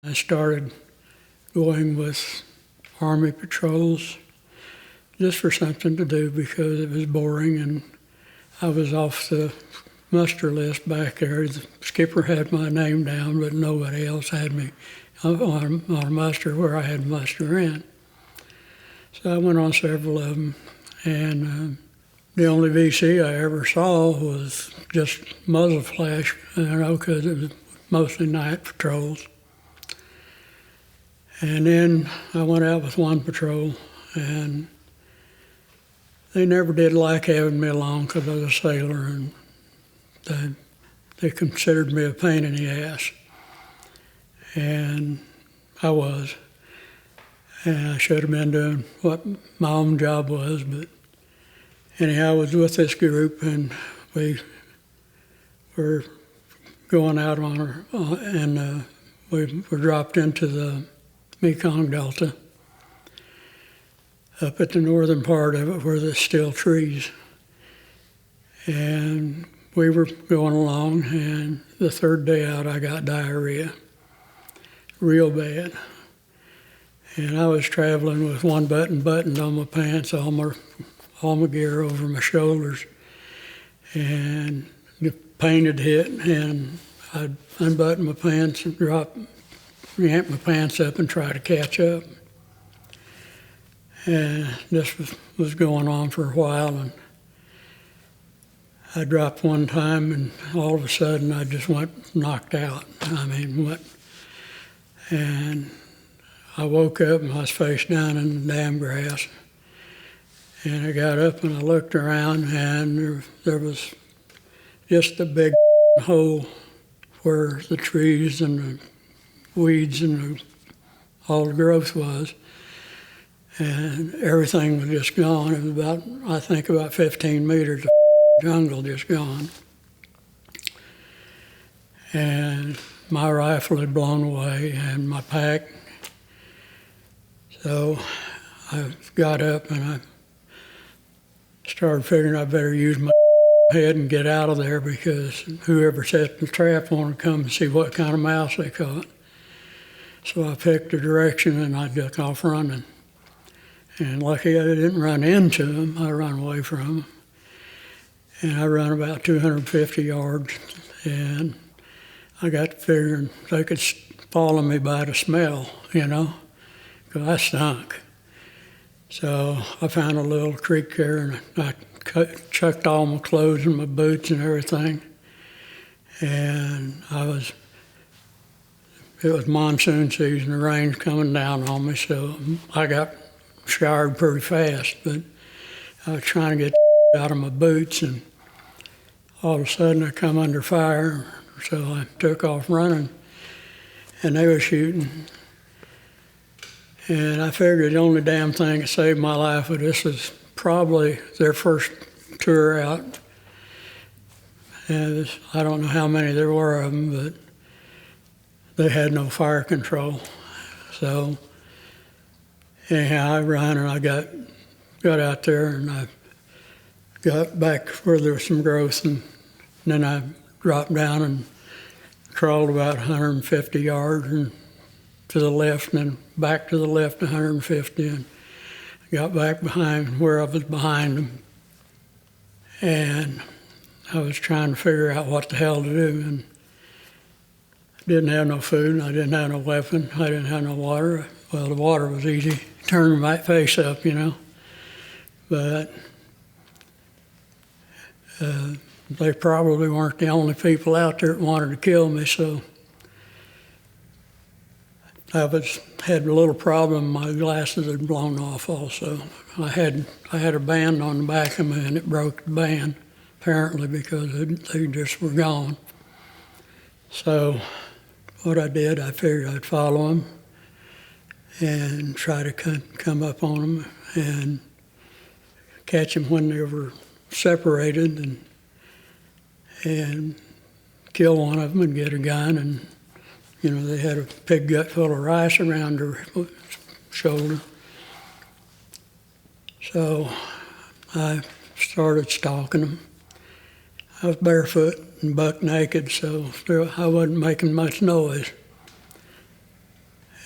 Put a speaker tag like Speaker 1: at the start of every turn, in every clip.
Speaker 1: I started going with Army patrols just for something to do because it was boring and I was off the muster list back there. The skipper had my name down, but nobody else had me on a muster where I had muster in. So I went on several of them, and the only VC I ever saw was just muzzle flash, because it was mostly night patrols. And then I went out with one patrol, and they never did like having me along because I was a sailor, and they considered me a pain in the ass. And I was. And I should have been doing what my own job was, but anyhow, I was with this group, and we were going out on and we were dropped into the Mekong Delta, up at the northern part of it where there's still trees. And we were going along, and the third day out I got diarrhea, real bad. And I was traveling with one button buttoned on my pants, all my gear over my shoulders. And the pain had hit, and I'd unbutton my pants and yank my pants up and try to catch up. And this was going on for a while, and I dropped one time, and all of a sudden I just went knocked out. And I woke up and I was face down in the damn grass. And I got up and I looked around, and there was just a big hole where the trees and the weeds and all the growth was. And everything was just gone. It was about 15 meters of jungle just gone. And my rifle had blown away and my pack. So I got up and I started figuring I better use my head and get out of there because whoever set the trap wanted to come and see what kind of mouse they caught. So I picked a direction and I took off running. And lucky I didn't run into them, I ran away from them. And I ran about 250 yards, and I got to figuring they could follow me by the smell, because I stunk. So I found a little creek there, and I chucked all my clothes and my boots and everything. And it was monsoon season, the rain's coming down on me, so I got showered pretty fast, but I was trying to get out of my boots, and all of a sudden I come under fire, so I took off running, and they were shooting. And I figured the only damn thing that saved my life was this was probably their first tour out. And I don't know how many there were of them, but they had no fire control. So anyhow, I ran and I got out there and I got back where there was some growth, and then I dropped down and crawled about 150 yards and to the left and then back to the left 150 and got back behind where I was behind them. And I was trying to figure out what the hell to do, and I didn't have no food, I didn't have no weapon, I didn't have no water. Well, the water was easy, turn my face up, but they probably weren't the only people out there that wanted to kill me, so I had a little problem. My glasses had blown off also. I had a band on the back of me, and it broke the band, apparently because they just were gone. So what I did, I figured I'd follow them and try to come up on them and catch them when they were separated and kill one of them and get a gun. And they had a pig gut full of rice around their shoulder. So I started stalking them. I was barefoot and buck naked, so I wasn't making much noise.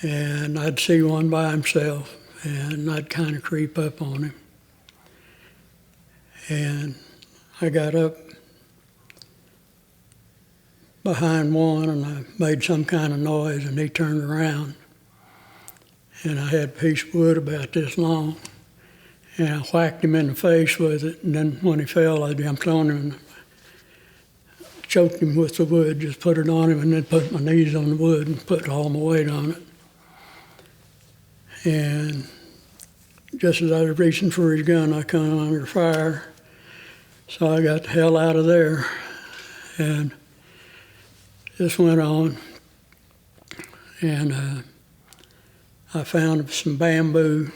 Speaker 1: and I'd see one by himself, and I'd kind of creep up on him. And I got up behind one, and I made some kind of noise, and he turned around. And I had a piece of wood about this long, and I whacked him in the face with it, and then when he fell, I jumped on him and choked him with the wood, just put it on him, and then put my knees on the wood and put all my weight on it. And just as I was reaching for his gun, I come under fire. So I got the hell out of there. And this went on. And I found some bamboo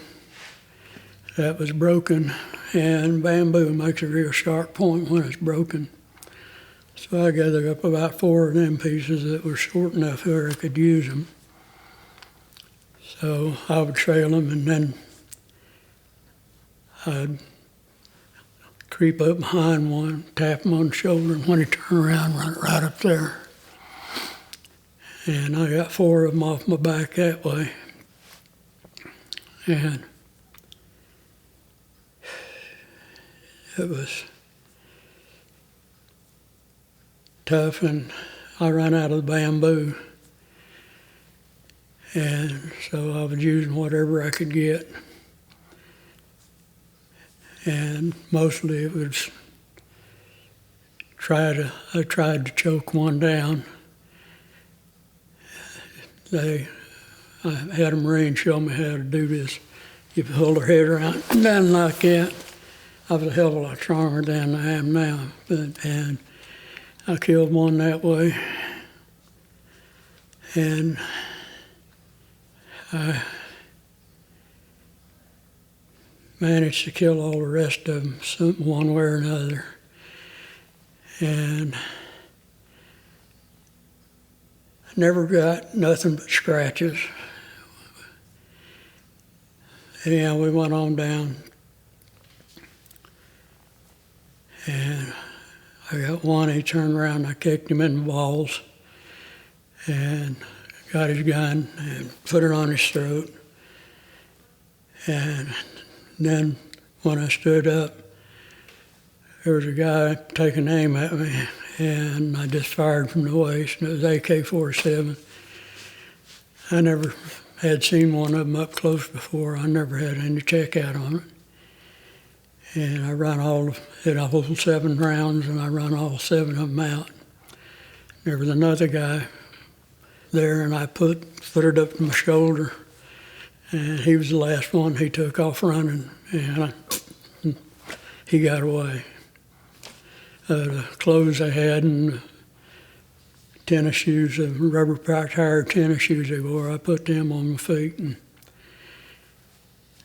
Speaker 1: that was broken. And bamboo makes a real sharp point when it's broken. So I gathered up about 4 of them pieces that were short enough where I could use them. So I would trail them, and then I'd creep up behind one, tap him on the shoulder, and when he turned around, run it right up there. And I got 4 of them off my back that way. And it was tough, and I ran out of the bamboo. And so I was using whatever I could get. And mostly it was I tried to choke one down. I had a Marine show me how to do this. You hold their head around and down like that. I was a hell of a lot stronger than I am now. And I killed one that way. And I managed to kill all the rest of them, one way or another. And I never got nothing but scratches. Anyhow, we went on down, and I got one, he turned around, and I kicked him in the balls, and got his gun and put it on his throat. And then when I stood up, there was a guy taking aim at me, and I just fired from the waist, and it was AK-47. I never had seen one of them up close before. I never had any checkout on it. And I run hit a whole 7 rounds, and I run all 7 of them out. There was another guy there, and I put it up to my shoulder, and he was the last one. He took off running, and he got away. The clothes I had and the tennis shoes, the rubber tire tennis shoes they wore, I put them on my feet, and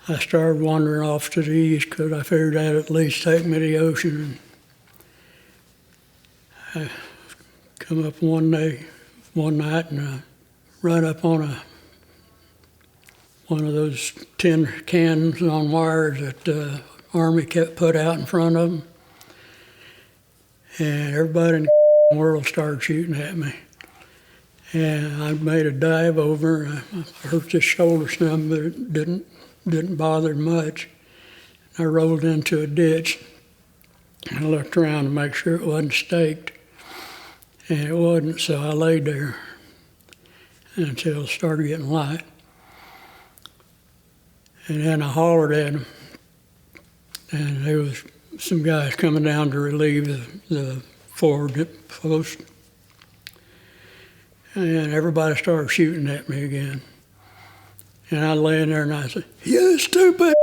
Speaker 1: I started wandering off to the east because I figured that'd at least take me to the ocean. I come up one night, and I run up on one of those tin cans on wires that the Army kept put out in front of them. And everybody in the world started shooting at me. And I made a dive over, and I hurt this shoulder some, but it didn't bother much. I rolled into a ditch. I looked around to make sure it wasn't staked. And it wasn't, so I laid there until it started getting light. And then I hollered at them, and there was some guys coming down to relieve the forward post. And everybody started shooting at me again. And I lay in there and I said, "You stupid,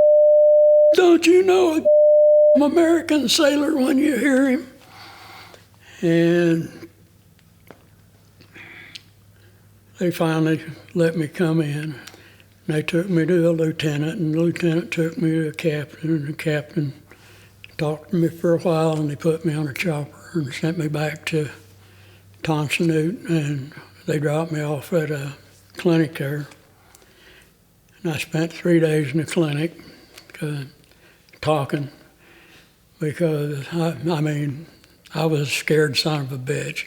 Speaker 1: don't you know I'm an American sailor when you hear him?" And they finally let me come in. They took me to a lieutenant, and the lieutenant took me to a captain, and the captain talked to me for a while, and they put me on a chopper and sent me back to Tonsonute, and they dropped me off at a clinic there. And I spent 3 days in the clinic talking because, I was a scared son of a bitch.